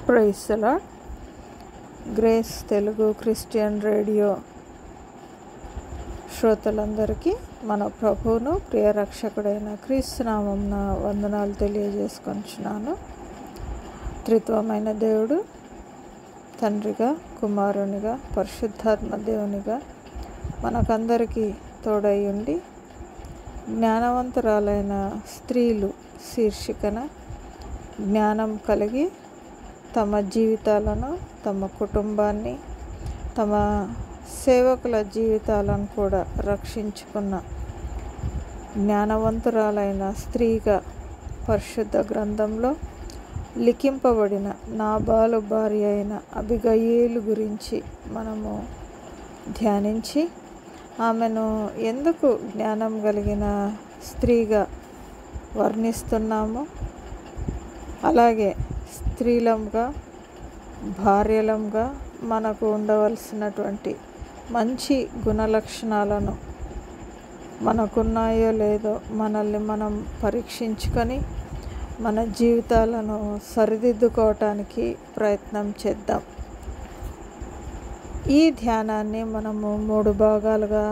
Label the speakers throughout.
Speaker 1: Praise the Lord. Grace Telugu Christian radio శ్రోతలందరికీ మన ప్రభువును ప్రియ రక్షకుడైన క్రీస్తు నామమున వందనాలు తెలియజేసుకొంచున్నాను. త్రిత్వమైన దేవుడు తండ్రిగా, కుమారునిగా, పరిశుద్ధాత్మ దేవునిగా మనకందరికీ తోడై ఉండి జ్ఞానవంతురాలైన స్త్రీలు శీర్షికన జ్ఞానం కలిగి తమ జీవితాలను, తమ కుటుంబాన్ని, తమ సేవకుల జీవితాలను కూడా రక్షించుకున్న జ్ఞానవంతురాలైన స్త్రీగా పరిశుద్ధ గ్రంథంలో లిఖింపబడిన నాబాలు భార్య అయిన అబిగయీలు గురించి మనము ధ్యానించి ఆమెను ఎందుకు జ్ఞానం కలిగిన స్త్రీగా వర్ణిస్తున్నామో, అలాగే స్త్రీలంగా, భార్యలంగా మనకు ఉండవలసినటువంటి మంచి గుణలక్షణాలను మనకున్నాయో లేదో మనల్ని మనం పరీక్షించుకొని మన జీవితాలను సరిదిద్దుకోవటానికి ప్రయత్నం చేద్దాం. ఈ ధ్యానాన్ని మనము 3 భాగాలుగా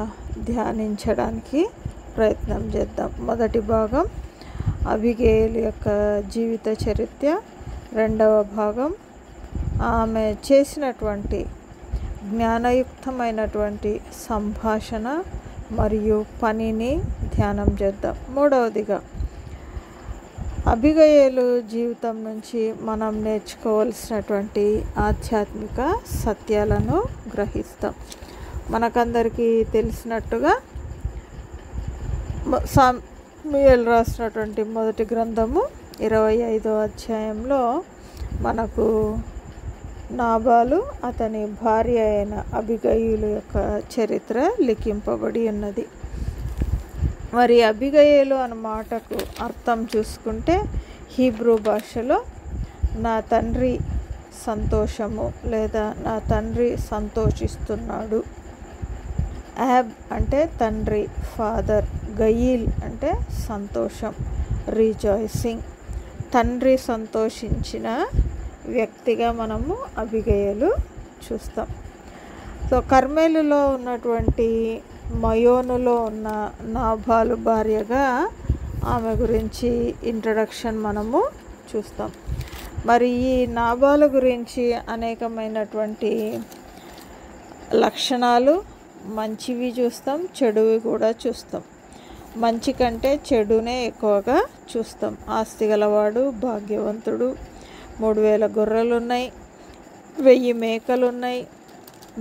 Speaker 1: ధ్యానించడానికి ప్రయత్నం చేద్దాం. మొదటి భాగం అబిగయీలు యొక్క జీవిత చరిత్ర, రెండవ భాగం ఆమె చేసినటువంటి జ్ఞానయుక్తమైనటువంటి సంభాషణ మరియు పనిని ధ్యానం చేద్దాం. మూడవదిగా అబిగయీలు జీవితం నుంచి మనం నేర్చుకోవాల్సినటువంటి ఆధ్యాత్మిక సత్యాలను గ్రహిస్తాం. మనకందరికీ తెలిసినట్టుగా సమూయేలు రాసినటువంటి మొదటి గ్రంథము 25వ అధ్యాయంలో మనకు నాబాలు అతని భార్య అయిన అబిగయీలు యొక్క చరిత్ర లిఖింపబడి ఉన్నది. మరి అబిగయీలు అన్న మాటకు అర్థం చూసుకుంటే హీబ్రూ భాషలో నా తండ్రి సంతోషము లేదా నా తండ్రి సంతోషిస్తున్నాడు. యాబ్ అంటే తండ్రి, ఫాదర్. గయీల్ అంటే సంతోషం, రీజాయిసింగ్. తండ్రి సంతోషించిన వ్యక్తిగా మనము అబిగయీలు చూస్తాం. సో కర్మెలులో ఉన్నటువంటి మయోనులో ఉన్న నాబాలు భార్యగా ఆమె గురించి ఇంట్రడక్షన్ మనము చూస్తాం. మరి ఈ నాబాలు గురించి అనేకమైనటువంటి లక్షణాలు, మంచివి చూస్తాం, చెడువి కూడా చూస్తాం. మంచి కంటే చెడునే ఎక్కువగా చూస్తాం. ఆస్తి గలవాడు, భాగ్యవంతుడు, 3000 గొర్రెలున్నాయి, 1000 మేకలున్నాయి,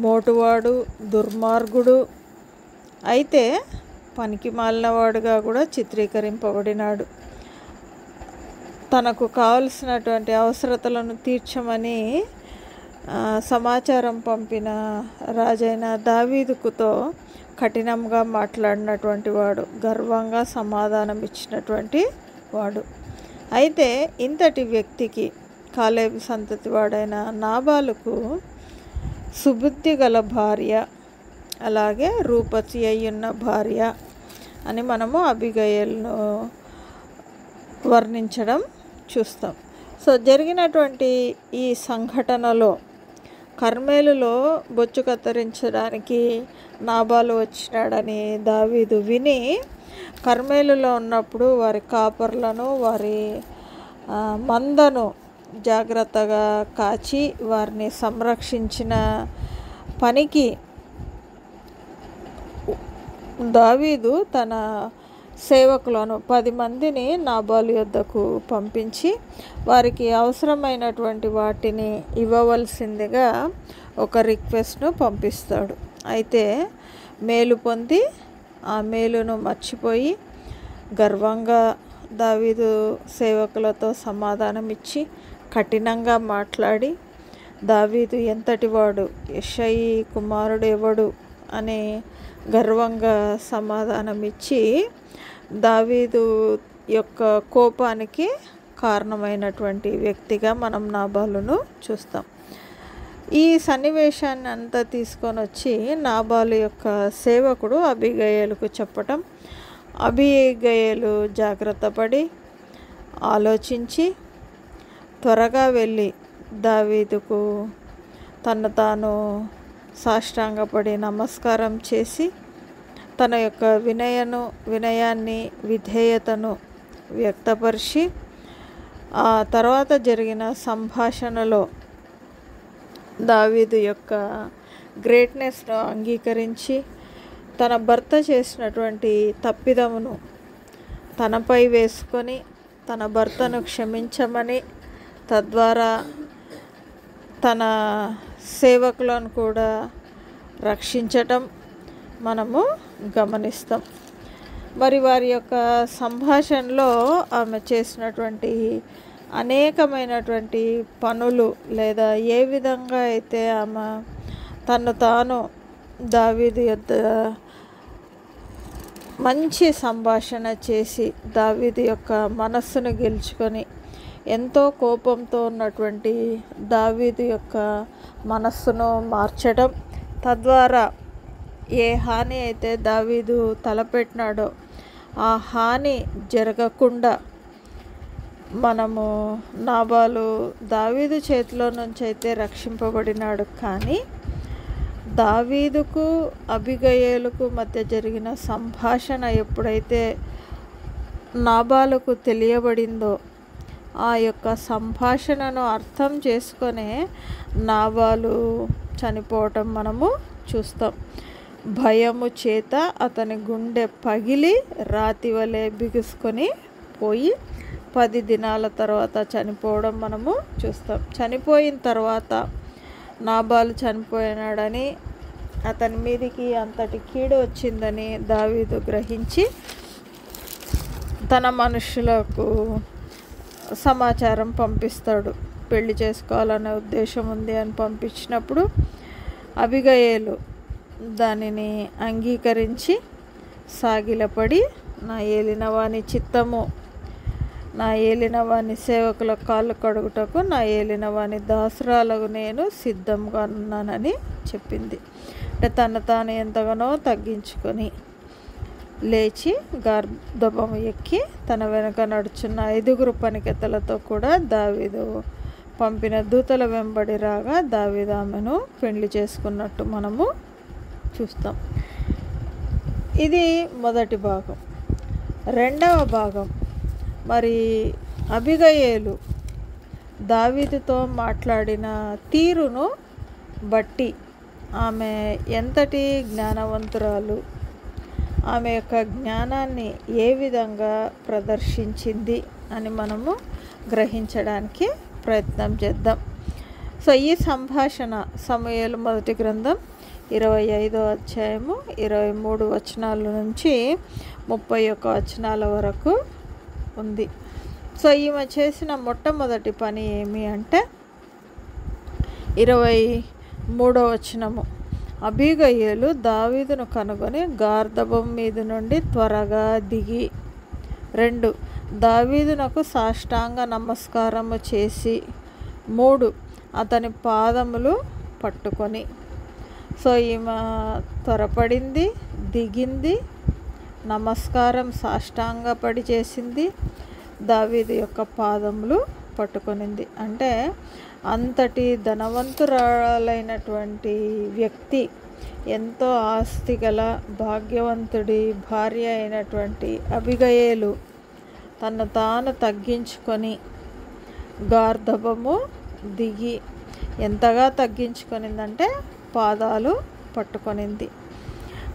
Speaker 1: మోటువాడు, దుర్మార్గుడు, అయితే పనికి మాలినవాడుగా కూడా చిత్రీకరింపబడినాడు. తనకు కావలసినటువంటి అవసరతలను తీర్చమని సమాచారం పంపిన రాజైన దావీదుకుతో కఠినంగా మాట్లాడినటువంటి వాడు, గర్వంగా సమాధానం ఇచ్చినటువంటి వాడు. అయితే ఇంతటి వ్యక్తికి, కాలేబు సంతతి వాడైన నాబాలుకు సుబుద్ధి గల భార్య, అలాగే రూపసి అయ్యున్న భార్య అని మనము అబిగయీలును వర్ణించడం చూస్తాం. సో జరిగినటువంటి ఈ సంఘటనలో కర్మెలులో బొచ్చు కత్తిరించడానికి నాబాలు వచ్చినాడని దావీదు విని కర్మెలులో ఉన్నప్పుడు వారి కాపర్లను, వారి మందను జాగ్రత్తగా కాచి వారిని సంరక్షించిన పనికి దావీదు తన సేవకులను 10 మందిని నాబాలు యొద్దకు పంపించి వారికి అవసరమైనటువంటి వాటిని ఇవ్వవలసిందిగా ఒక రిక్వెస్ట్ను పంపిస్తాడు. అయితే మేలు పొంది ఆ మేలును మర్చిపోయి గర్వంగా దావీదు సేవకులతో సమాధానం ఇచ్చి కఠినంగా మాట్లాడి దావీదు ఎంతటి వాడు, యెషయి కుమారుడు ఎవడు అని గర్వంగా సమాధానం ఇచ్చి దావీదు యొక్క కోపానికి కారణమైనటువంటి వ్యక్తిగా మనం నాబాలును చూస్తాం. ఈ సన్నివేశాన్ని అంతా తీసుకొని వచ్చి నాబాలు యొక్క సేవకుడు అబిగయీలుకు చెప్పటం, అబిగయీలు జాగ్రత్త పడి ఆలోచించి త్వరగా వెళ్ళి దావీదుకు తను తాను సాష్టాంగపడి నమస్కారం చేసి తన యొక్క వినయాన్ని విధేయతను వ్యక్తపరిచి ఆ తర్వాత జరిగిన సంభాషణలో దావీదు యొక్క గ్రేట్నెస్ను అంగీకరించి తన భర్త చేసినటువంటి తప్పిదమును తనపై వేసుకొని తన భర్తను క్షమించమని తద్వారా తన సేవకులను కూడా రక్షించటం మనము గమనిస్తాం. మరి వారి యొక్క సంభాషణలో ఆమె చేసినటువంటి అనేకమైనటువంటి పనులు లేదా ఏ విధంగా అయితే ఆమె తను తాను దావీదు యొద్ద మంచి సంభాషణ చేసి దావీదు యొక్క మనస్సును గెలుచుకొని ఎంతో కోపంతో ఉన్నటువంటి దావీదు యొక్క మనస్సును మార్చడం, తద్వారా ఏ హాని అయితే దావీదు తలపెట్టినాడో ఆ హాని జరగకుండా మనము నాబాలు దావీదు చేతిలో నుంచి అయితే రక్షింపబడినాడు. కానీ దావీదుకు అబిగయేలుకు మధ్య జరిగిన సంభాషణ ఎప్పుడైతే నాబాలుకు తెలియబడిందో ఆ యొక్క సంభాషణను అర్థం చేసుకొనే నాబాలు చనిపోవటం మనము చూస్తాం. భయము చేత అతని గుండె పగిలి రాతి వలె బిగుసుకొని పోయి 10 దినాల తర్వాత చనిపోవడం మనము చూస్తాం. చనిపోయిన తర్వాత నాబాలు చనిపోయినాడని అతని మీదికి అంతటి కీడు వచ్చిందని దావీదు గ్రహించి తన మనుషులకు సమాచారం పంపిస్తాడు. పెళ్లి చేసుకోవాలనే ఉద్దేశం ఉంది అని పంపించినప్పుడు అబిగయేలు దానిని అంగీకరించి సాగిలపడి నా ఏలినవాని చిత్తము, నా ఏలినవాని సేవకుల కాళ్ళు కడుగుటకు నా ఏలినవాని దాసురాలకు నేను సిద్ధంగా ఉన్నానని చెప్పింది. అంటే తను తాను ఎంతగానో తగ్గించుకొని లేచి గార్ధబము ఎక్కి తన వెనుక నడుచున్న 5 పనికెత్తలతో కూడా దావీదు పంపిన దూతల వెంబడి రాగా దావీదు ఆమెను పెళ్లి చేసుకున్నట్టు మనము చూస్తాం. ఇది మొదటి భాగం. రెండవ భాగం, మరి అబిగయేలు దావీదుతో మాట్లాడిన తీరును బట్టి ఆమె ఎంతటి జ్ఞానవంతురాలు, ఆమె యొక్క జ్ఞానాన్ని ఏ విధంగా ప్రదర్శించింది అని మనము గ్రహించడానికి ప్రయత్నం చేద్దాం. సో ఈ సంభాషణ సమూయేలు మొదటి గ్రంథం 25వ అధ్యాయము 23 వచనాల నుంచి 31 వచనాల వరకు ఉంది. సో ఈమె చేసిన మొట్టమొదటి పని ఏమి అంటే 23వ వచనము, అబీగయేలు దావీదును కనుగొని గార్ధబం మీద నుండి త్వరగా దిగి 2 దావీదునకు సాష్టాంగ నమస్కారము చేసి 3 అతని పాదములు పట్టుకొని. సో ఈమె త్వరపడింది, దిగింది, నమస్కారం సాష్టాంగపడి చేసింది, దావీదు యొక్క పాదములు పట్టుకొనింది. అంటే అంతటి ధనవంతురాలైనటువంటి వ్యక్తి, ఎంతో ఆస్తి గల భాగ్యవంతుడి భార్య అయినటువంటి అబిగయేలు తను తాను తగ్గించుకొని గార్ధబము దిగి ఎంతగా తగ్గించుకొనిందంటే పాదాలు పట్టుకొనింది.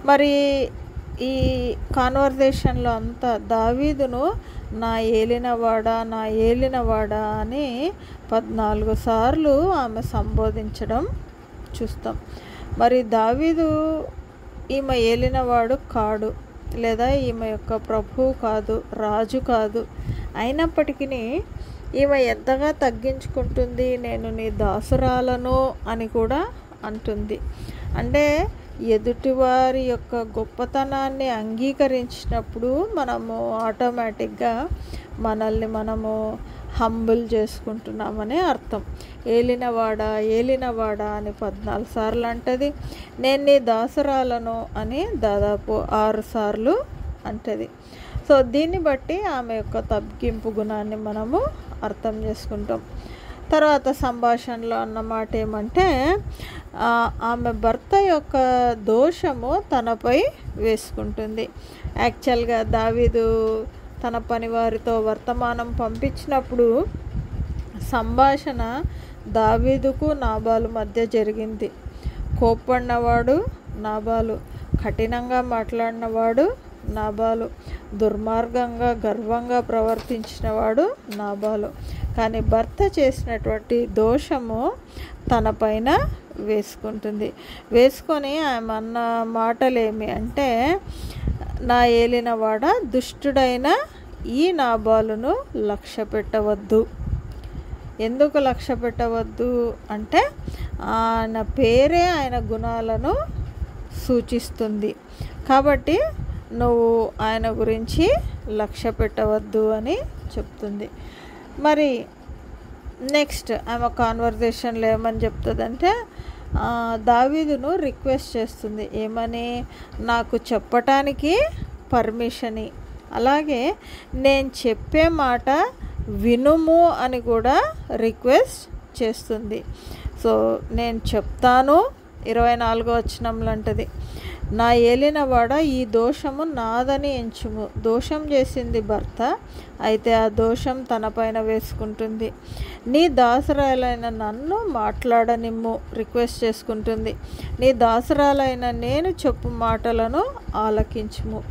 Speaker 1: మరి ఈ కాన్వర్జేషన్లో అంతా దావీదును నా ఏలినవాడా, నా ఏలినవాడా అని 14 సార్లు ఆమె సంబోధించడం చూస్తాం. మరి దావీదు ఈమె ఏలినవాడు కాడు, లేదా ఈమె యొక్క ప్రభువు కాదు, రాజు కాదు. అయినప్పటికీ ఈమె ఎంతగా తగ్గించుకుంటుంది, నేను నీ దాసురాలను అని కూడా అంటుంది. అంటే ఎదుటివారి యొక్క గొప్పతనాన్ని అంగీకరించినప్పుడు మనము ఆటోమేటిక్గా మనల్ని మనము హంబుల్ చేసుకుంటున్నామని అర్థం. ఏలినవాడా ఏలినవాడా అని 14 సార్లు అంటది. నేను నీ దాసురాలను అని దాదాపు 6 సార్లు అంటది. సో దీన్ని బట్టి ఆమె యొక్క తగ్గింపు గుణాన్ని మనము అర్థం చేసుకుంటాం. తర్వాత సంభాషణలో అన్న మాట ఏమంటే ఆమె భర్త యొక్క దోషము తనపై వేసుకుంటుంది. యాక్చువల్గా దావీదు తన పనివారితో వర్తమానం పంపించినప్పుడు సంభాషణ దావీదుకు నాబాలు మధ్య జరిగింది. కోప్పడినవాడు నాబాలు, కఠినంగా మాట్లాడినవాడు నాబాలు, దుర్మార్గంగా గర్వంగా ప్రవర్తించినవాడు నాబాలు. కానీ భర్త చేసినటువంటి దోషము తన పైన వేసుకొని ఆమె అన్న మాటలేమి అంటే, నా ఏలినవాడ దుష్టుడైన ఈ నాబాలును లక్ష్య పెట్టవద్దు. ఎందుకు లక్ష్య పెట్టవద్దు అంటే ఆయన పేరే ఆయన గుణాలను సూచిస్తుంది కాబట్టి నువ్వు ఆయన గురించి లక్ష్య పెట్టవద్దు అని చెప్తుంది. మరి నెక్స్ట్ ఆమె కాన్వర్జేషన్లో ఏమని చెప్తుందంటే, దావీదును రిక్వెస్ట్ చేస్తుంది. ఏమని? నాకు చెప్పటానికి పర్మిషన్, అలాగే నేను చెప్పే మాట వినుము అని కూడా రిక్వెస్ట్ చేస్తుంది. సో నేను చెప్తాను 24వ వచనంలో అంటది, నా ఏలినవాడ ఈ దోషము నాదని ఎంచుము. దోషం చేసింది భర్త, అయితే ఆ దోషం తన పైన వేసుకుంటుంది. నీ దాసురాలైన నన్ను మాట్లాడనిమ్ము, రిక్వెస్ట్ చేసుకుంటుంది. నీ దాసురాలైన నేను చెప్పు మాటలను ఆలకించుము,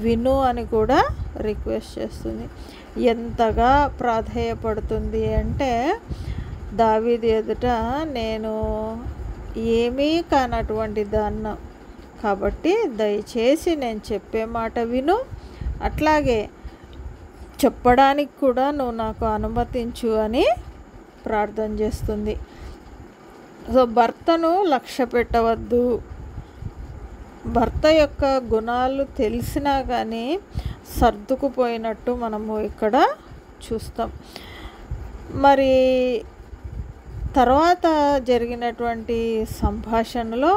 Speaker 1: విను అని కూడా రిక్వెస్ట్ చేస్తుంది. ఎంతగా ప్రాధేయపడుతుంది అంటే, దావీదు ఎదుట నేను ఏమీ కానటువంటి దాన్ని, కాబట్టి దయచేసి నేను చెప్పే మాట విను, అట్లాగే చెప్పడానికి కూడా నువ్వు నాకు అనుమతించు అని ప్రార్థన చేస్తుంది. సో భర్తను లక్ష్య పెట్టవద్దు. భర్త యొక్క గుణాలు తెలిసినా కానీ సర్దుకుపోయినట్టు మనము ఇక్కడ చూస్తాం. మరి తర్వాత జరిగినటువంటి సంభాషణలో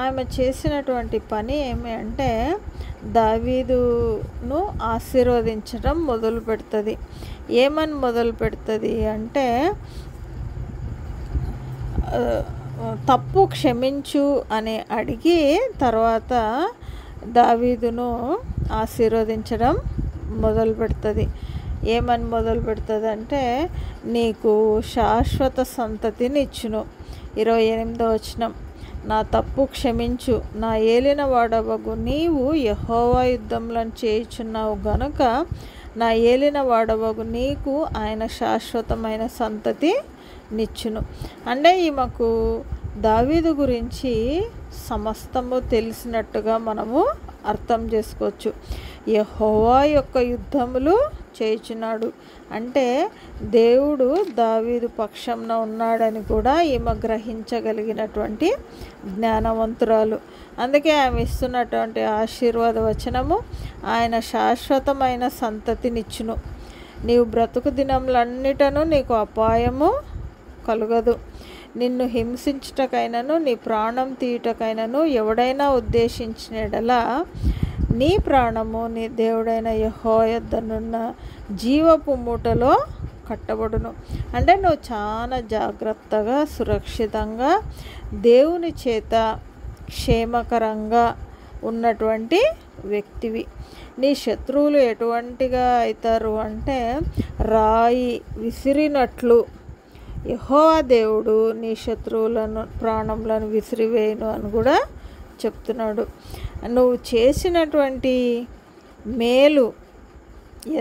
Speaker 1: ఆమె చేసినటువంటి పని ఏమి అంటే, దావీదును ఆశీర్వదించడం మొదలు పెడుతుంది. ఏమని మొదలు పెడుతుంది అంటే, తప్పు క్షమించు అని అడిగి తర్వాత దావీదును ఆశీర్వదించడం మొదలు పెడుతుంది. ఏమని మొదలు పెడుతుంది అంటే, నీకు శాశ్వత సంతతిని ఇచ్చును. 28వ వచనం, నా తప్పు క్షమించు, నా ఏలిన వాడవగు నీవు యెహోవా యుద్ధములను చేయుచున్నావు గనుక నా ఏలిన వాడవగు నీకు ఆయన శాశ్వతమైన సంతతి నిచ్చును. అంటే ఈమెకు దావీదు గురించి సమస్తము తెలిసినట్టుగా మనము అర్థం చేసుకోవచ్చు. యెహోవా యొక్క యుద్ధములు చేయుచున్నాడు అంటే దేవుడు దావీదు పక్షంలో ఉన్నాడని కూడా ఈమె గ్రహించగలిగినటువంటి జ్ఞానవంతురాలు. అందుకే ఆమె ఇస్తున్నటువంటి ఆశీర్వాద వచనము, ఆయన శాశ్వతమైన సంతతినిచ్చును. నీవు బ్రతుకు దినములన్నిటను నీకు అపాయము కలుగదు. నిన్ను హింసించుటకైనను నీ ప్రాణం తీయుటకైనను ఎవడైనా ఉద్దేశించిన యెడల నీ ప్రాణము నీ దేవుడైన యెహోవా యొద్దనున్న జీవపు మూటలో కట్టబడును. అంటే నువ్వు చాలా జాగ్రత్తగా సురక్షితంగా దేవుని చేత క్షేమకరంగా ఉన్నటువంటి వ్యక్తివి. నీ శత్రువులు ఎటువంటిగా అవుతారు అంటే, రాయి విసిరినట్లు యెహోవా దేవుడు నీ శత్రువులను ప్రాణములను విసిరివేయును అని కూడా చెప్తున్నాడు. నువ్వు చేసినటువంటి మేలు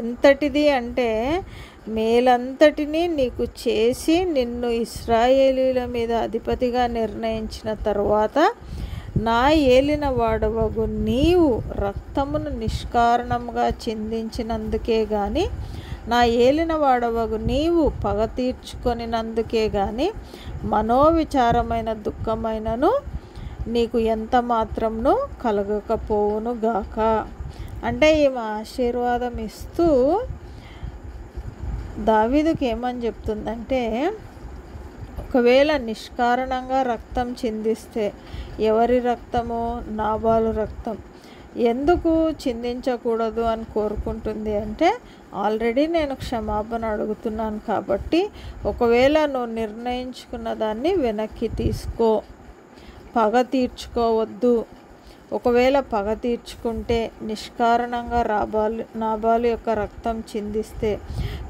Speaker 1: ఎంతటిది అంటే, మేలంతటినీ నీకు చేసి నిన్ను ఇశ్రాయేలీల మీద అధిపతిగా నిర్ణయించిన తరువాత నా ఏలిన వాడవగు నీవు రక్తమును నిష్కారణంగా చిందించినందుకే గాని, నా ఏలిన వాడవగు నీవు పగ తీర్చుకొనినందుకే గాని మనోవిచారమైన దుఃఖమైనను నీకు ఎంత మాత్రంను కలగకపోవును గాక. అంటే ఈమె ఆశీర్వాదం ఇస్తూ దావీదుకి ఏమని చెప్తుందంటే, ఒకవేళ నిష్కారణంగా రక్తం చిందిస్తే, ఎవరి రక్తము? నాబాలు రక్తం. ఎందుకు చిందించకూడదు అని కోరుకుంటుంది అంటే, ఆల్రెడీ నేను క్షమాపణ అడుగుతున్నాను కాబట్టి ఒకవేళ నువ్వు నిర్ణయించుకున్న దాన్ని వెనక్కి తీసుకో, పగ తీర్చుకోవద్దు. ఒకవేళ పగ తీర్చుకుంటే నిష్కారణంగా నాబాలు యొక్క రక్తం చిందిస్తే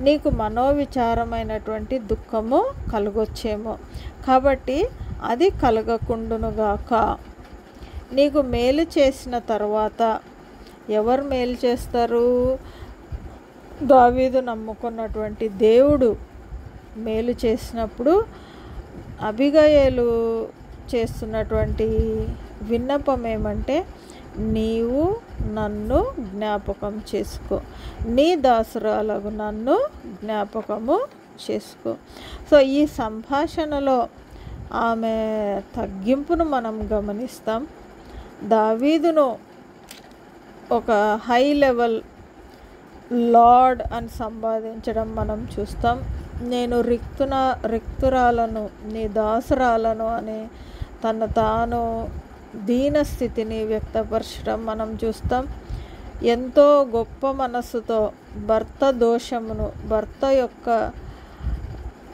Speaker 1: నీకు మనోవిచారమైనటువంటి దుఃఖము కలగొచ్చేమో. కాబట్టి అది కలగకుండునుగాక. నీకు మేలు చేసిన తర్వాత ఎవరు మేలు చేస్తారు? దావీదు నమ్ముకున్నటువంటి దేవుడు మేలు చేసినప్పుడు అబిగయలు చేస్తున్నటువంటి విన్నపం ఏమంటే, నీవు నన్ను జ్ఞాపకం చేసుకో, నీ దాసురాలకు నన్ను జ్ఞాపకము చేసుకో. సో ఈ సంభాషణలో ఆమె తగ్గింపును మనం గమనిస్తాం. దావీదును ఒక హై లెవెల్ లార్డ్ అని సంపాదించడం మనం చూస్తాం. నేను రిక్తురాలను, నీ దాసురాలను అని తను తాను దీనస్థితిని వ్యక్తపరచడం మనం చూస్తాం. ఎంతో గొప్ప మనస్సుతో భర్త దోషమును, భర్త యొక్క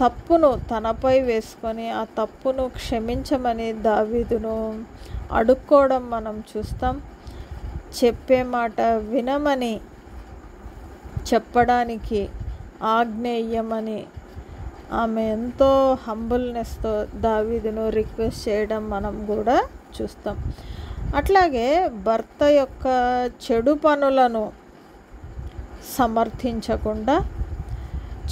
Speaker 1: తప్పును తనపై వేసుకొని ఆ తప్పును క్షమించమని దావీదును అడుక్కోవడం మనం చూస్తాం. చెప్పే మాట వినమని చెప్పడానికి ఆజ్ఞేయమని ఆమె ఎంతో హంబుల్నెస్తో దావీదును రిక్వెస్ట్ చేయడం మనం కూడా చూస్తాం. అట్లాగే భర్త యొక్క చెడు పనులను సమర్థించకుండా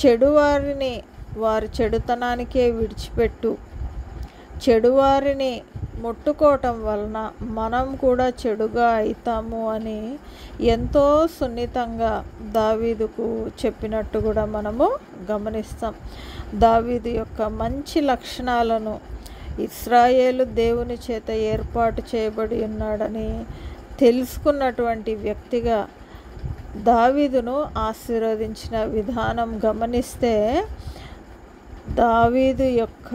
Speaker 1: చెడువారిని వారి చెడుతనానికే విడిచిపెట్టు, చెడువారిని ముట్టుకోవటం వలన మనం కూడా చెడుగా అవుతాము అని ఎంతో సున్నితంగా దావీదుకు చెప్పినట్టు కూడా మనము గమనిస్తాం. దావీదు యొక్క మంచి లక్షణాలను, ఇశ్రాయేలు దేవుని చేత ఏర్పాటు చేయబడి ఉన్నాడని తెలుసుకున్నటువంటి వ్యక్తిగా దావీదును ఆశీర్వదించిన విధానం గమనిస్తే, దావీదు యొక్క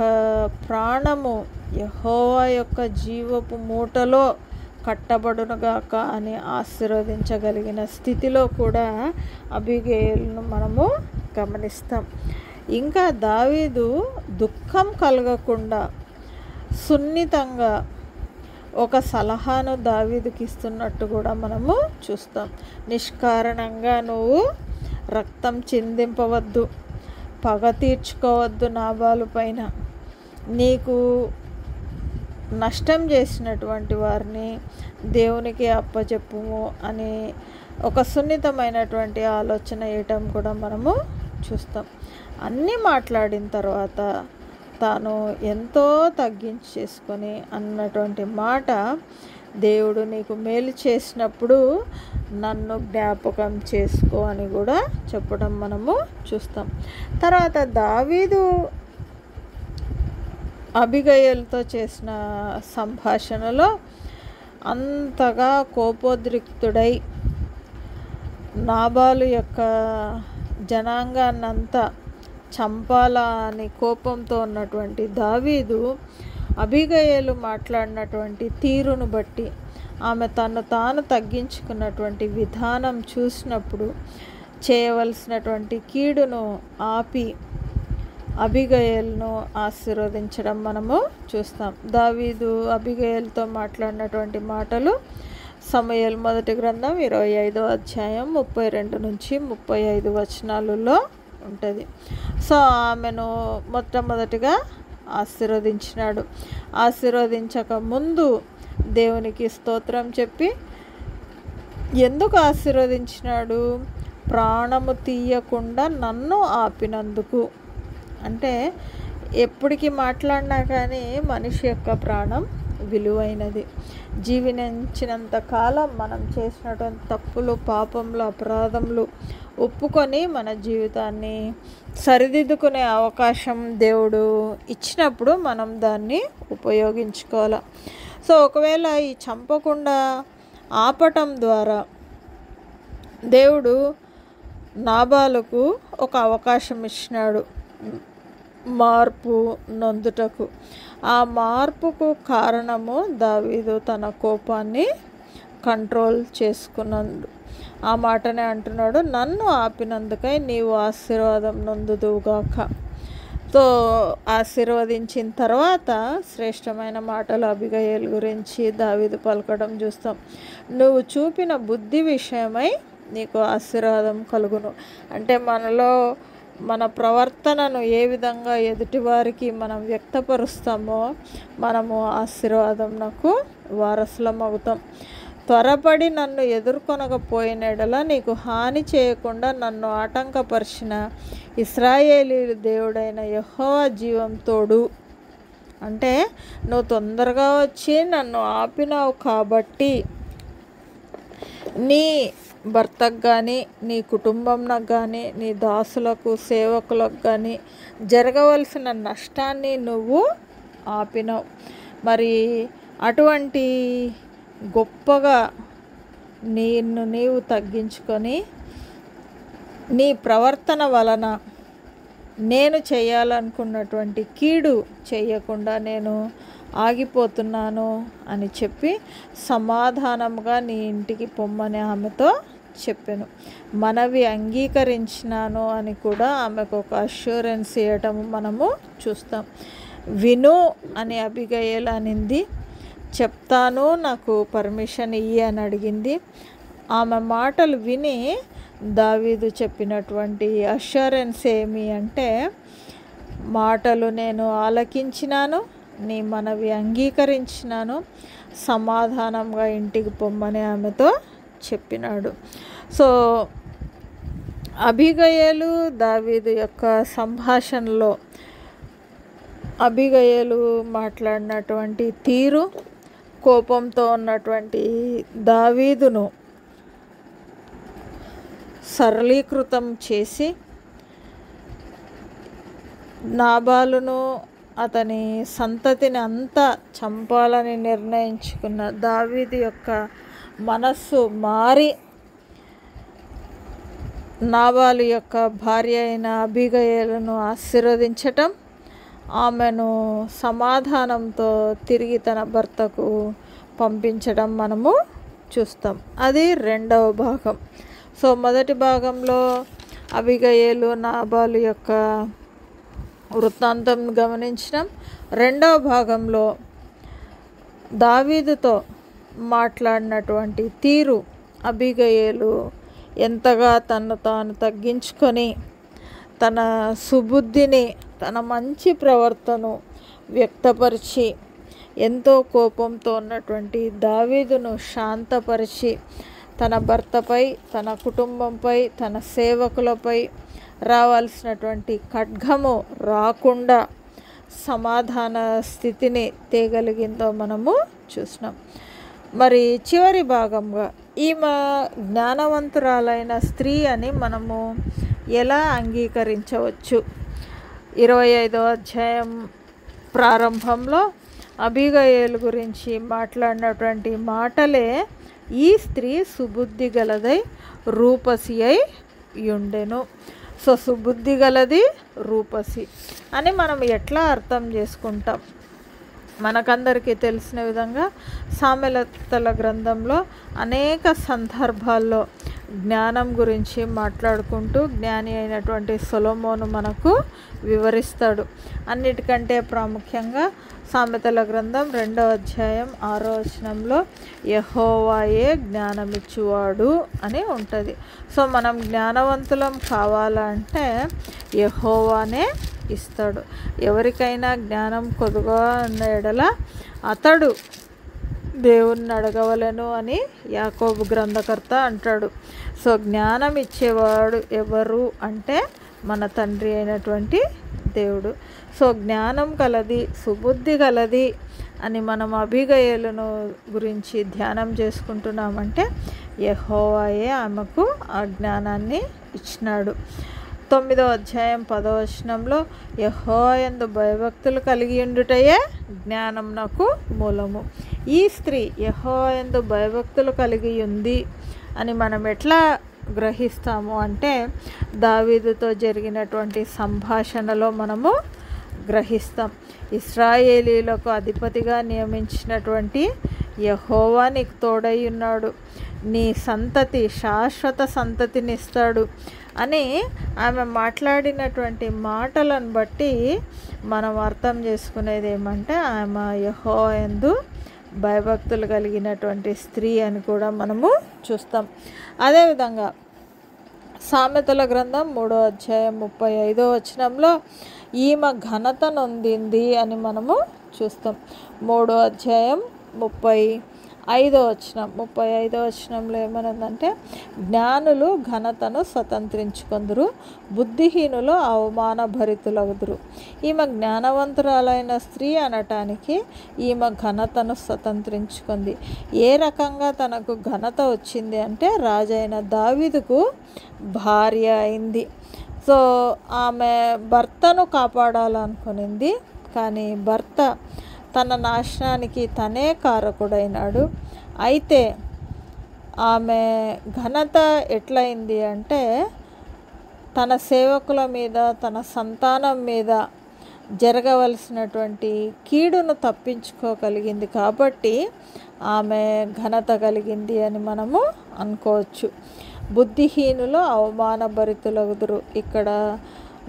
Speaker 1: ప్రాణము యెహోవా యొక్క జీవపు మూటలో కట్టబడునుగాక అని ఆశీర్వదించగలిగిన స్థితిలో కూడా అబిగయలును మనము గమనిస్తాం. ఇంకా దావీదు దుఃఖం కలగకుండా సున్నితంగా ఒక సలహాను దావీదుకి ఇస్తున్నట్టు కూడా మనము చూస్తాం. నిష్కారణంగా నువ్వు రక్తం చిందింపవద్దు, పగ తీర్చుకోవద్దు నాబాలు పైన. నీకు నష్టం చేసినటువంటి వారిని దేవునికి అప్పచెప్పుము అని ఒక సున్నితమైనటువంటి ఆలోచన వేయటం కూడా మనము చూస్తాం. అన్నీ మాట్లాడిన తర్వాత తాను ఎంతో తగ్గించి చేసుకొని అన్నటువంటి మాట, దేవుడు నీకు మేలు చేసినప్పుడు నన్ను జ్ఞాపకం చేసుకో అని కూడా చెప్పడం మనము చూస్తాం. తర్వాత దావీదు అబిగయలుతో చేసిన సంభాషణలో అంతగా కోపోద్రిక్తుడై నాబాలు యొక్క జనాంగాన్నంతా చంపాలా అని కోపంతో ఉన్నటువంటి దావీదు అబిగయలు మాట్లాడినటువంటి తీరును బట్టి, ఆమె తను తాను తగ్గించుకున్నటువంటి విధానం చూసినప్పుడు చేయవలసినటువంటి కీడును ఆపి అబిగయలును ఆశీర్వదించడం మనము చూస్తాం. దావీదు అబిగయలుతో మాట్లాడినటువంటి మాటలు సమూయేలు మొదటి గ్రంథం 25వ అధ్యాయం 32 నుంచి 35 వచనాలలో ఉంటుంది. సో ఆమెను మొట్టమొదటిగా ఆశీర్వదించినాడు. ఆశీర్వదించక ముందు దేవునికి స్తోత్రం చెప్పి, ఎందుకు ఆశీర్వదించినాడు? ప్రాణము తీయకుండా నన్ను ఆపినందుకు. అంటే ఎప్పటికి మాట్లాడినా కానీ మనిషి యొక్క ప్రాణం విలువైనది. జీవించినంత కాలం మనం చేసినటువంటి తప్పులు, పాపములు, అపరాధములు ఒప్పుకొని మన జీవితాన్ని సరిదిద్దుకునే అవకాశం దేవుడు ఇచ్చినప్పుడు మనం దాన్ని ఉపయోగించుకోవాలి. సో ఒకవేళ ఈ చంపకుండా ఆపటం ద్వారా దేవుడు నాబాలుకు ఒక అవకాశం ఇచ్చినాడు మార్పు నొందుటకు. ఆ మార్పుకు కారణము దావీదు తన కోపాన్ని కంట్రోల్ చేసుకున్నాడు. ఆ మాటనే అంటున్నాడు, నన్ను ఆపినందుకై నీవు ఆశీర్వాదం నొందుదువుగాక. సో ఆశీర్వదించిన తర్వాత శ్రేష్టమైన మాటలు అబిగయీలు గురించి దావీదు పలకడం చూస్తాం. నువ్వు చూపిన బుద్ధి విషయమై నీకు ఆశీర్వాదం కలుగును. అంటే మనలో మన ప్రవర్తనను ఏ విధంగా ఎదుటివారికి మనం వ్యక్తపరుస్తామో మనము ఆశీర్వాదంకు వారసులం అవుతాం. త్వరపడి నన్ను ఎదుర్కొనకపోయిన ఎడల నీకు హాని చేయకుండా నన్ను ఆటంకపరిచిన ఇశ్రాయేలీయుల దేవుడైన యెహోవా జీవం తోడు. అంటే నువ్వు తొందరగా వచ్చి నన్ను ఆపినావు కాబట్టి నీ భర్తకు కానీ నీ కుటుంబంకు కానీ నీ దాసులకు సేవకులకు కానీ జరగవలసిన నష్టాన్ని నువ్వు ఆపినావు. మరి అటువంటి గొప్పగా నీవు తగ్గించుకొని నీ ప్రవర్తన వలన నేను చేయాలనుకున్నటువంటి కీడు చేయకుండా నేను ఆగిపోతున్నాను అని చెప్పి సమాధానంగా నీ ఇంటికి పొమ్మని ఆమెతో చెప్పాను. మనవి అంగీకరించినాను అని కూడా ఆమెకు ఒక అష్యూరెన్స్ ఇవ్వటం మనము చూస్తాం. విను అని అబిగయీలు అనింది. చెప్తాను, నాకు పర్మిషన్ ఇయ్యి అని అడిగింది. ఆమె మాటలు విని దావీదు చెప్పినటువంటి అష్యూరెన్స్ ఏమి అంటే, మాటలు నేను ఆలకించినాను, నీ మనవి అంగీకరించినాను, సమాధానంగా ఇంటికి పొమ్మని ఆమెతో చెప్పినాడు. సో అబిగయీలు దావీదు యొక్క సంభాషణలో అబిగయీలు మాట్లాడినటువంటి తీరు, కోపంతో ఉన్నటువంటి దావీదును సరళీకృతం చేసి నాబాలును అతని సంతతిని అంతా చంపాలని నిర్ణయించుకున్న దావీదు యొక్క మనస్సు మారి నాబాలు యొక్క భార్య అయిన అబిగయీలును ఆశీర్వదించటం, ఆమెను సమాధానంతో తిరిగి తన భర్తకు పంపించడం మనము చూస్తాం. అది రెండవ భాగం. సో మొదటి భాగంలో అబిగయీలు నాబాలు యొక్క వృత్తాంతం గమనించడం. రెండవ భాగంలో దావీదుతో మాట్లాడినటువంటి తీరు, అబిగయీలు ఎంతగా తను తాను తగ్గించుకొని తన సుబుద్ధిని, తన మంచి ప్రవర్తనను వ్యక్తపరిచి ఎంతో కోపంతో ఉన్నటువంటి దావీదును శాంతపరిచి తన భర్తపై, తన కుటుంబంపై, తన సేవకులపై రావాల్సినటువంటి ఖడ్గము రాకుండా సమాధాన స్థితిని తేగలిగిందో మనము చూసినాం. మరి చివరి భాగంగా ఈమె జ్ఞానవంతురాలైన స్త్రీ అని మనము ఎలా అంగీకరించవచ్చు? 25వ అధ్యాయం ప్రారంభంలో అబిగయీలు గురించి మాట్లాడినటువంటి మాటలే, ఈ స్త్రీ సుబుద్ధి గలదై రూపసి అయి ఉండెను. సో సుబుద్ధి గలది, రూపసి అని మనం ఎట్లా అర్థం చేసుకుంటాం? మనకందరికీ తెలిసిన విధంగా సామెతల గ్రంథంలో అనేక సందర్భాల్లో జ్ఞానం గురించి మాట్లాడుకుంటూ జ్ఞాని అయినటువంటి సొలొమోను మనకు వివరిస్తాడు. అన్నిటికంటే ప్రాముఖ్యంగా సామెతల గ్రంథం 2వ అధ్యాయం 6వ వచనంలో యెహోవాయే జ్ఞానమిచ్చువాడు అని ఉంటుంది. సో మనం జ్ఞానవంతులం కావాలంటే యెహోవానే ఇస్తాడు. ఎవరికైనా జ్ఞానం కొద్దుగా ఉన్న ఎడల అతడు దేవుణ్ణి అడగవలెను అని యాకోబు గ్రంథకర్త అంటాడు. సో జ్ఞానం ఇచ్చేవాడు ఎవరు అంటే మన తండ్రి అయినటువంటి దేవుడు. సో జ్ఞానం కలది, సుబుద్ధి కలది అని మనం అబిగయీలును గురించి ధ్యానం చేసుకుంటున్నామంటే యెహోవాయే ఆమెకు ఆ జ్ఞానాన్ని ఇచ్చినాడు. 9వ అధ్యాయం 10వ వచనంలో యెహోవా యందు భయభక్తులు కలిగి ఉండుటయే జ్ఞానం నాకు మూలము. ఈ స్త్రీ యెహోవా యందు భయభక్తులు కలిగి ఉంది అని మనం ఎట్లా గ్రహిస్తాము అంటే దావీదుతో జరిగినటువంటి సంభాషణలో మనము గ్రహిస్తాం. ఇశ్రాయేలీలకు అధిపతిగా నియమించినటువంటి యెహోవా నీకు తోడై ఉన్నాడు, నీ సంతతి శాశ్వత సంతతినిస్తాడు అని ఆమె మాట్లాడినటువంటి మాటలను బట్టి మనం అర్థం చేసుకునేది ఏమంటే ఆమె యెహోవా యందు భయభక్తులు కలిగినటువంటి స్త్రీ అని కూడా మనము చూస్తాం. అదేవిధంగా సామెతల గ్రంథం 3వ అధ్యాయం 35వ వచనంలో ఈమె ఘనత నొందింది అని మనము చూస్తాం. 3వ అధ్యాయం 35వ వచనంలో ఏమనుందంటే, జ్ఞానులు ఘనతను స్వతంత్రించుకొందురు, బుద్ధిహీనులు అవమాన భరితులగుదురు. ఈమె జ్ఞానవంతురాలైన స్త్రీ అనటానికి ఈమె ఘనతను స్వతంత్రించుకుంది. ఏ రకంగా తనకు ఘనత వచ్చింది అంటే రాజైన దావీదుకు భార్య అయింది. సో ఆమె భర్తను కాపాడాలనుకునింది, కానీ భర్త తన నాశనానికి తనే కారకుడైనాడు. అయితే ఆమె ఘనత ఎట్లయింది అంటే తన సేవకుల మీద, తన సంతానం మీద జరగవలసినటువంటి కీడును తప్పించుకోగలిగింది కాబట్టి ఆమె ఘనత కలిగింది అని మనము అనుకోవచ్చు. బుద్ధిహీనులు అవమానభరితులగుదురు. ఇక్కడ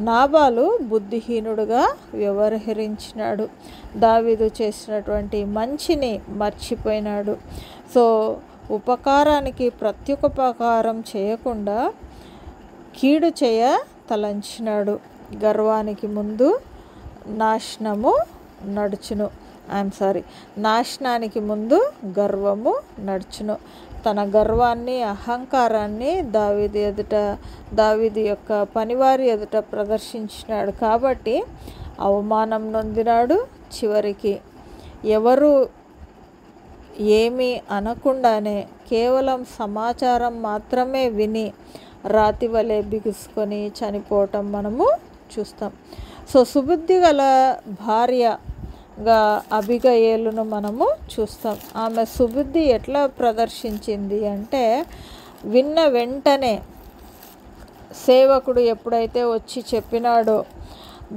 Speaker 1: నాబాలు బుద్ధిహీనుడుగా వ్యవహరించినాడు, దావీదు చేసినటువంటి మంచిని మర్చిపోయినాడు. సో ఉపకారానికి ప్రత్యుపకారం చేయకుండా కీడు చేయ తలంచినాడు. గర్వానికి ముందు నాశనము నడుచును. నాశనానికి ముందు గర్వము నడుచును. తన గర్వాన్ని, అహంకారాన్ని దావీదు యొక్క పనివారి ఎదుట ప్రదర్శించినాడు కాబట్టి అవమానం నొందినాడు. చివరికి ఎవరు ఏమీ అనకుండానే కేవలం సమాచారం మాత్రమే విని రాతి వలె బిగుసుకొని చనిపోవటం మనము చూస్తాం. సో సుబుద్ధి గల భార్యగా అబిగయేలును మనము చూస్తాం. ఆమె సుబుద్ధి ఎట్లా ప్రదర్శించింది అంటే విన్న వెంటనే సేవకుడు ఎప్పుడైతే వచ్చి చెప్పినాడో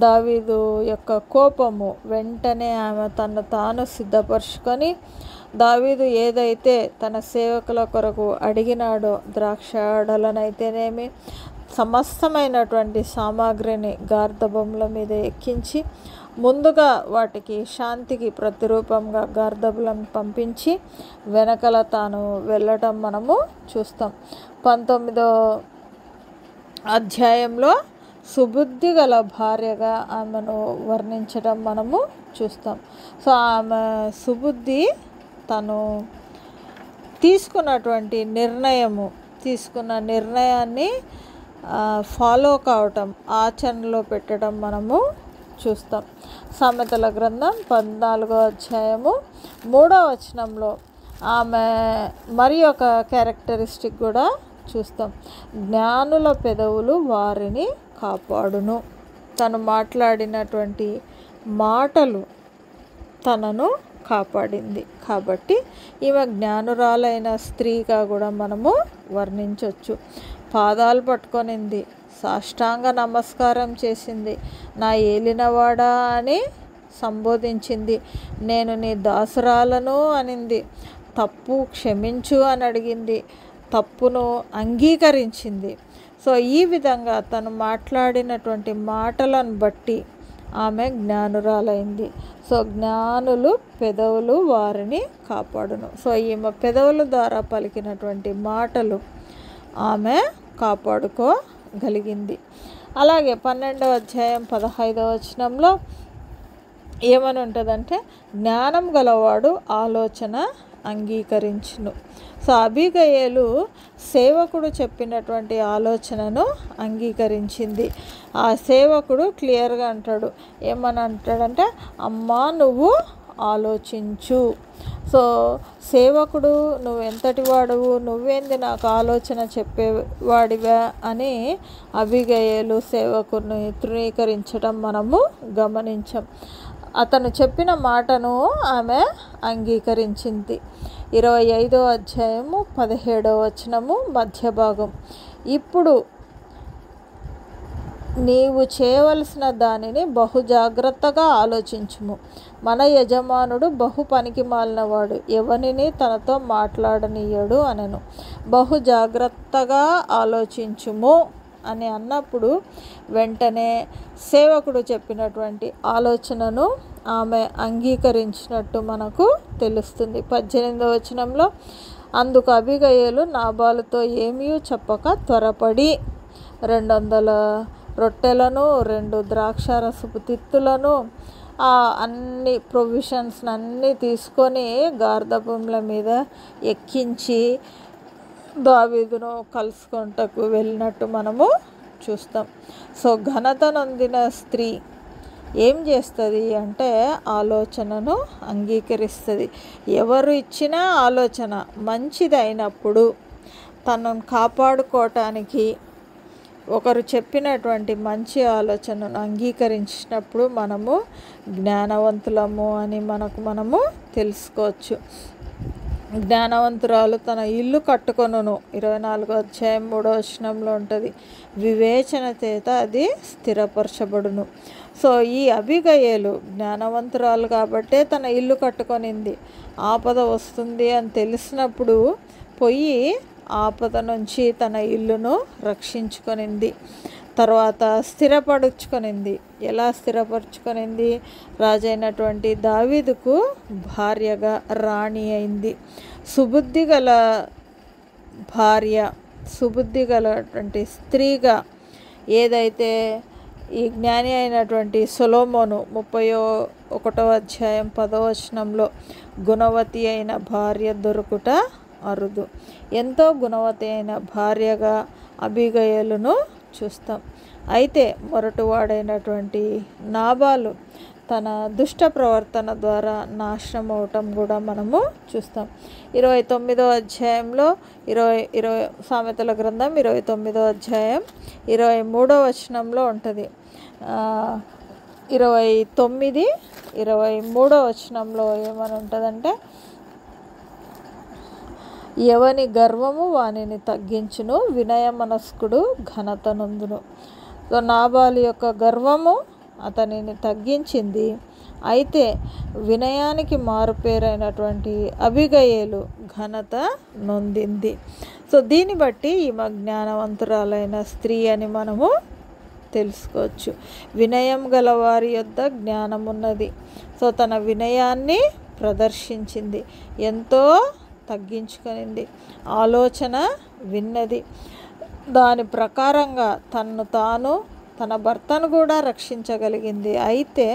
Speaker 1: దావీదు యొక్క కోపము వెంటనే ఆమె తను తాను సిద్ధపరుచుకొని దావీదు ఏదైతే తన సేవకుల కొరకు అడిగినాడో ద్రాక్షాడలనైతేనేమి సమస్తమైనటువంటి సామాగ్రిని గార్ధబముల మీద ఎక్కించి ముందుగా వాటికి శాంతికి ప్రతిరూపంగా గార్ధబులను పంపించి వెనకల తాను వెళ్ళటం మనము చూస్తాం. 19వ అధ్యాయంలో సుబుద్ధి గల భార్యగా ఆమెను వర్ణించడం మనము చూస్తాం. సో ఆమె సుబుద్ధి తను తీసుకున్న నిర్ణయాన్ని ఫాలో కావటం, ఆచరణలో పెట్టడం మనము చూస్తాం. సామెతల గ్రంథం 14వ అధ్యాయము 3వ వచనంలో ఆమె మరి ఒక క్యారెక్టరిస్టిక్ కూడా చూస్తాం. జ్ఞానుల పెదవులు వారిని కాపాడును. తను మాట్లాడినటువంటి మాటలు తనను కాపాడింది కాబట్టి ఈమె జ్ఞానురాలైన స్త్రీగా కూడా మనము వర్ణించవచ్చు. పాదాలు పట్టుకొనింది, సాష్టాంగ నమస్కారం చేసింది, నా ఏలినవాడా అని సంబోధించింది, నేను నీ దాసురాలను అనింది, తప్పు క్షమించు అని అడిగింది, తప్పును అంగీకరించింది. సో ఈ విధంగా తను మాట్లాడినటువంటి మాటలను బట్టి ఆమె జ్ఞానురాలైంది. సో జ్ఞానులు పెదవులు వారిని కాపాడును. సో ఈమె పెదవుల ద్వారా పలికినటువంటి మాటలు ఆమె కాపాడుకోగలిగింది. అలాగే 12వ అధ్యాయం 15వ వచనంలో ఏమని ఉంటుందంటే జ్ఞానం గలవాడు ఆలోచన అంగీకరించును. సో అబిగయేలు సేవకుడు చెప్పినటువంటి ఆలోచనను అంగీకరించింది. ఆ సేవకుడు క్లియర్గా అంటాడు, ఏమని అంటాడంటే అమ్మా నువ్వు ఆలోచించు. సో సేవకుడు నువ్వు ఎంతటి వాడువు, నువ్వేంది నాకు ఆలోచన చెప్పేవాడివా అని అబిగయేలు సేవకుడిని తృణీకరించడం మనము గమనించాం. అతను చెప్పిన మాటను ఆమె అంగీకరించింది. 25వ అధ్యాయము 17వ వచనము మధ్య భాగం. ఇప్పుడు నీవు చేయవలసిన దానిని బహు జాగ్రత్తగా ఆలోచించుము. మన యజమానుడు బహు పనికి మాలినవాడు, ఎవరిని తనతో మాట్లాడనీయడు అనెను. బహు జాగ్రత్తగా ఆలోచించుము అని అన్నప్పుడు వెంటనే సేవకుడు చెప్పినటువంటి ఆలోచనను ఆమె అంగీకరించినట్టు మనకు తెలుస్తుంది. 18వ వచనంలో, అందుకు అబిగయీలు నాబాలుతో ఏమీ చెప్పక త్వరపడి 200 రొట్టెలను 2 ద్రాక్షారసపు తిత్తులను అన్ని ప్రొవిజన్స్ అన్నీ తీసుకొని గార్ధబొమ్మల మీద ఎక్కించి దావీదును కలుసుకుంటకు వెళ్ళినట్టు మనము చూస్తాం. సో ఘనత నొందిన స్త్రీ ఏం చేస్తుంది అంటే ఆలోచనను అంగీకరిస్తుంది. ఎవరు ఇచ్చిన ఆలోచన మంచిది అయినప్పుడు తనను కాపాడుకోవటానికి ఒకరు చెప్పినటువంటి మంచి ఆలోచనను అంగీకరించినప్పుడు మనము జ్ఞానవంతులము అని మనము తెలుసుకోవచ్చు. జ్ఞానవంతురాలు తన ఇల్లు కట్టుకొనును 24వ అధ్యాయం 3వ వచనంలో ఉంటుంది. వివేచన చేత అది స్థిరపరచబడును. సో ఈ అబిగయీలు జ్ఞానవంతురాలు కాబట్టే తన ఇల్లు కట్టుకొనింది. ఆపద వస్తుంది అని తెలిసినప్పుడు పోయి ఆపద నుంచి తన ఇల్లును రక్షించుకొనింది. తర్వాత స్థిరపరుచుకొనింది. ఎలా స్థిరపరుచుకొనింది? రాజైనటువంటి దావీదుకు భార్యగా రాణి అయింది. సుబుద్ధి గల భార్య, సుబుద్ధి గలటువంటి స్త్రీగా ఏదైతే ఈ జ్ఞాని అయినటువంటి సొలొమోను 31వ అధ్యాయం 10వ వచనంలో గుణవతి అయిన భార్య దొరుకుట అరుదు, ఎంతో గుణవతి అయిన భార్యగా అబిగయీలును చూస్తాం. అయితే మొరటువాడైనటువంటి నాబాలు తన దుష్ట ప్రవర్తన ద్వారా నాశనం అవటం కూడా మనము చూస్తాం. 29వ అధ్యాయంలో 20 సామెతల గ్రంథం 29వ అధ్యాయం 23వ వచనంలో ఉంటుంది. 29, 23వ వచనంలో ఏమని ఉంటుందంటే, ఎవని గర్వము వానిని తగ్గించును, వినయ మనస్కుడు ఘనత నొందును. సో నాబాలు యొక్క గర్వము అతనిని తగ్గించింది. అయితే వినయానికి మారుపేరైనటువంటి అబిగయీలు ఘనత నొందింది. సో దీన్ని బట్టి ఈమె జ్ఞానవంతురాలైన స్త్రీ అని మనము తెలుసుకోవచ్చు. వినయం గల వారి యొద్ద జ్ఞానం ఉన్నది. సో తన వినయాన్ని ప్రదర్శించింది, ఎంతో తగ్గించుకొనింది, ఆలోచన విన్నది. దాని ప్రకారంగా తన్ను తాను తన భర్తను కూడా రక్షించగలిగింది. అయితే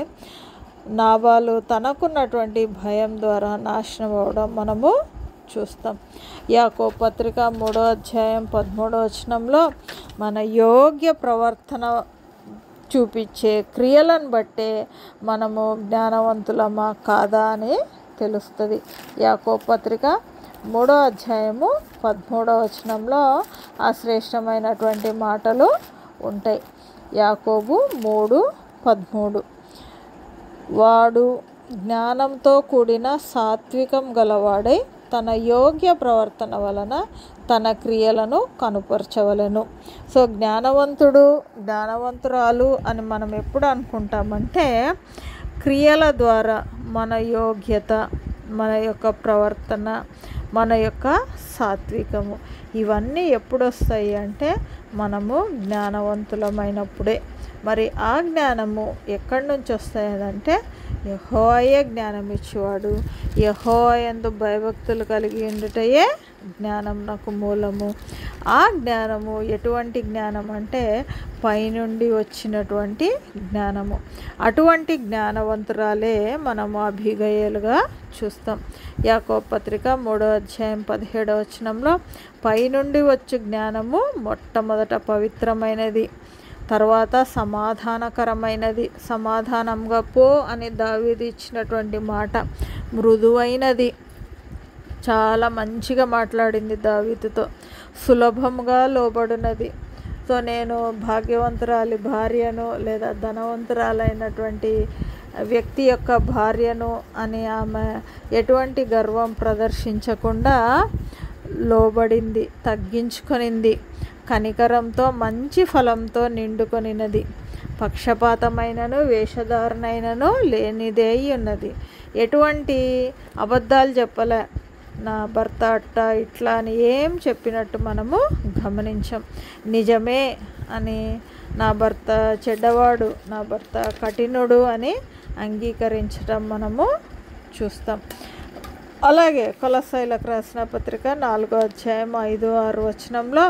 Speaker 1: నాబాలు తనకున్నటువంటి భయం ద్వారా నాశనం అవ్వడం మనము చూస్తాం. యాకోబు పత్రిక 3వ అధ్యాయం 13వ వచనంలో మన యోగ్య ప్రవర్తన చూపించే క్రియలను బట్టే మనము జ్ఞానవంతులమా కాదా అని తెలుస్తుంది. యాకోబు పత్రిక 3వ అధ్యాయము 13వ వచనంలో ఆ శ్రేష్టమైనటువంటి మాటలు ఉంటాయి. యాకోబు 3:13, వాడు జ్ఞానంతో కూడిన సాత్వికం గలవాడై తన యోగ్య ప్రవర్తన వలన తన క్రియలను కనుపరచవలెను. సో జ్ఞానవంతుడు, జ్ఞానవంతురాలు అని మనం ఎప్పుడు అనుకుంటామంటే క్రియల ద్వారా మన యోగ్యత, మన యొక్క ప్రవర్తన, మన యొక్క సాత్వికము ఇవన్నీ ఎప్పుడు వస్తాయి అంటే మనము జ్ఞానవంతులమైనప్పుడే. మరి ఆ జ్ఞానము ఎక్కడి నుంచి వస్తాయంటే యెహోవాయే జ్ఞానం ఇచ్చేవాడు. యెహోవా యందు భయభక్తులు కలిగి ఉండుటయే జ్ఞానం నాకు మూలము. ఆ జ్ఞానము ఎటువంటి జ్ఞానం అంటే పైనుండి వచ్చినటువంటి జ్ఞానము. అటువంటి జ్ఞానవంతురాలే మనము అబిగయీలుగా చూస్తాం. యాకోబు పత్రిక 3వ అధ్యాయం 17వ వచనంలో పైనుండి వచ్చు జ్ఞానము మొట్టమొదట పవిత్రమైనది, తర్వాత సమాధానకరమైనది. సమాధానంగా పో అని దావీదు ఇచ్చినటువంటి మాట మృదువైనది, చాలా మంచిగా మాట్లాడింది దావీదుతో. సులభంగా లోబడినది. సో నేను భాగ్యవంతురాలి భార్యను లేదా ధనవంతురాలైనటువంటి వ్యక్తి యొక్క భార్యను అని ఆమె ఎటువంటి గర్వం ప్రదర్శించకుండా లోబడింది, తగ్గించుకొనింది. కనికరంతో మంచి ఫలంతో నిండుకొనినది, పక్షపాతమైనను వేషధారణైనను లేనిదే ఉన్నది. ఎటువంటి అబద్ధాలు చెప్పలే, నా భర్త అట్ట ఇట్లా అని ఏం చెప్పినట్టు మనము గమనించం. నిజమే అని, నా భర్త చెడ్డవాడు, నా భర్త కఠినుడు అని అంగీకరించడం మనము చూస్తాం. అలాగే కొలస్సీలకు రాసిన పత్రిక 4వ అధ్యాయం 5-6 వచనంలో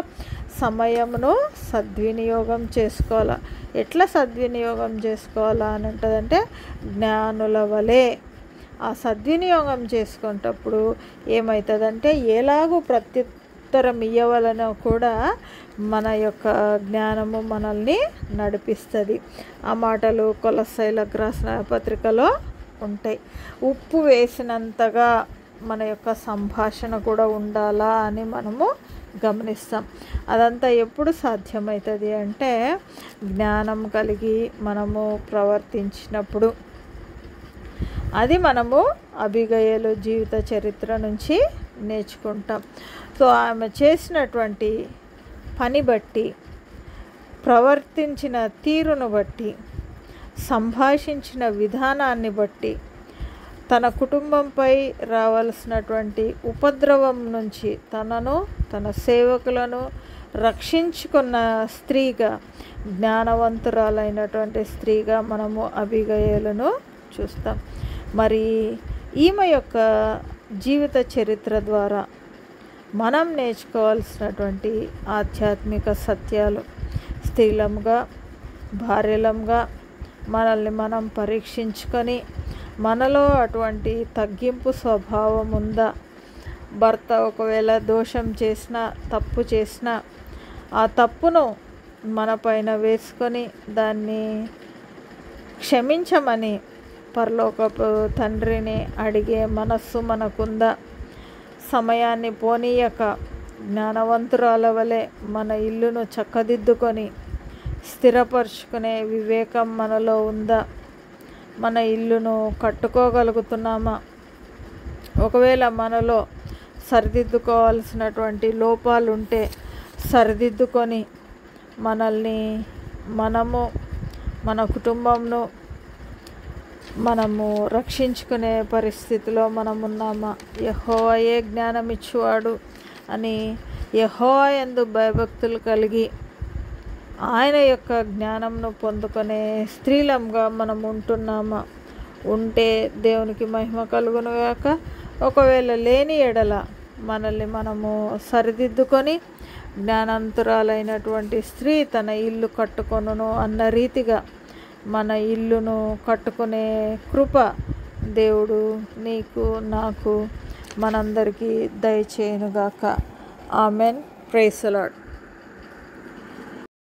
Speaker 1: సమయమును సద్వినియోగం చేసుకోవాలా. ఎట్లా సద్వినియోగం చేసుకోవాలా అని ఉంటుందంటే, జ్ఞానుల వలె. ఆ సద్వినియోగం చేసుకునేటప్పుడు ఏమవుతుందంటే, ఎలాగూ ప్రత్యుత్తరం ఇవ్వవలనో కూడా మన యొక్క జ్ఞానము మనల్ని నడిపిస్తుంది. ఆ మాటలు కొలస్సీలకు రాసిన పత్రికలో ఉంటాయి. ఉప్పు వేసినంతగా మన యొక్క సంభాషణ కూడా ఉండాలా అని మనము గమనిస్తాం. అదంతా ఎప్పుడు సాధ్యమవుతుంది అంటే, జ్ఞానం కలిగి మనము ప్రవర్తించినప్పుడు. అది మనము అబిగయలు జీవిత చరిత్ర నుంచి నేర్చుకుంటాం. సో ఆమె చేసినటువంటి పని బట్టి, ప్రవర్తించిన తీరును బట్టి, సంభాషించిన విధానాన్ని బట్టి, తన కుటుంబంపై రావాల్సినటువంటి ఉపద్రవం నుంచి తనను తన సేవకులను రక్షించుకున్న స్త్రీగా, జ్ఞానవంతురాలైనటువంటి స్త్రీగా మనము అబిగయలును చూస్తాం. మరి ఈమె యొక్క జీవిత చరిత్ర ద్వారా మనం నేర్చుకోవాల్సినటువంటి ఆధ్యాత్మిక సత్యాలు, స్త్రీలంగా భార్యలంగా మనల్ని మనం పరీక్షించుకొని, మనలో అటువంటి తగ్గింపు స్వభావం ఉందా, భర్త ఒకవేళ దోషం చేసినా, తప్పు చేసినా, ఆ తప్పును మన పైన వేసుకొని దాన్ని క్షమించమని పరలోకపు తండ్రిని అడిగే మనస్సు మనకుందా, సమయాన్ని పోనీయక జ్ఞానవంతురాల వలె మన ఇల్లును చక్కదిద్దుకొని స్థిరపరుచుకునే వివేకం మనలో ఉందా, మన ఇల్లును కట్టుకోగలుగుతున్నామా, ఒకవేళ మనలో సరిదిద్దుకోవాల్సినటువంటి లోపాలు ఉంటే సరిదిద్దుకొని మనల్ని మనము, మన కుటుంబంను మనము రక్షించుకునే పరిస్థితిలో మనమున్నామా. యెహోవాయే జ్ఞానం ఇచ్చువాడు అని యెహోవా యందు భయభక్తులు కలిగి ఆయన యొక్క జ్ఞానంను పొందుకునే స్త్రీలంగా మనం ఉంటున్నామా. ఉంటే దేవునికి మహిమ కలుగునుగాక. ఒకవేళ లేని ఎడల మనల్ని మనము సరిదిద్దుకొని, జ్ఞానంతురాలైనటువంటి స్త్రీ తన ఇల్లు కట్టుకొనును అన్న రీతిగా మన ఇల్లును కట్టుకునే కృప దేవుడు నీకు, నాకు, మనందరికీ దయచేయునుగాక. ఆమెన్. Praise the lord.